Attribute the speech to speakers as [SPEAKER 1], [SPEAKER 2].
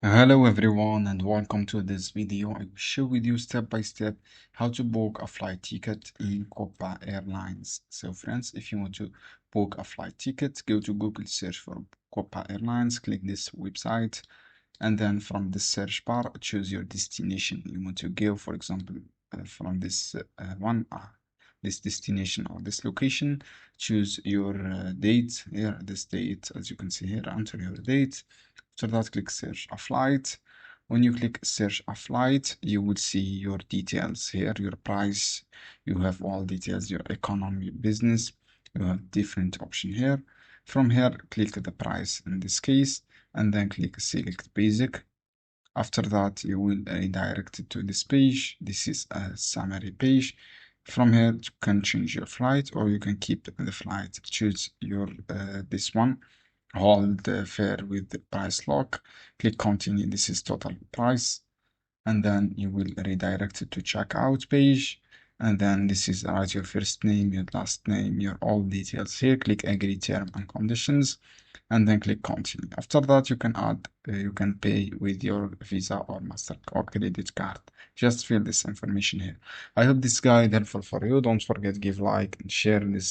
[SPEAKER 1] Hello everyone and welcome to this video. I will share with you step by step how to book a flight ticket in Copa Airlines. So friends, if you want to book a flight ticket, go to Google, search for Copa Airlines, click this website, and then from the search bar, choose your destination you want to go. For example, from this this destination or this location, choose your date here, this date, as you can see here, enter your date. After that, click search a flight. When you click search a flight, you will see your details here, your price. You have all details, your economy, business. You have different option here. From here, click the price in this case, and then click select basic. After that, you will redirect it to this page. This is a summary page. From here, you can change your flight or you can keep the flight. Choose your this one. Hold the fare with the price lock. Click continue. This is total price. And then you will redirect it to checkout page. And then this is write your first name, your last name, your all details here. Click agree term and conditions, and then click continue. After that, you can add, you can pay with your Visa or Master or credit card. Just fill this information here. I hope this guide helpful for you. Don't forget give like and share this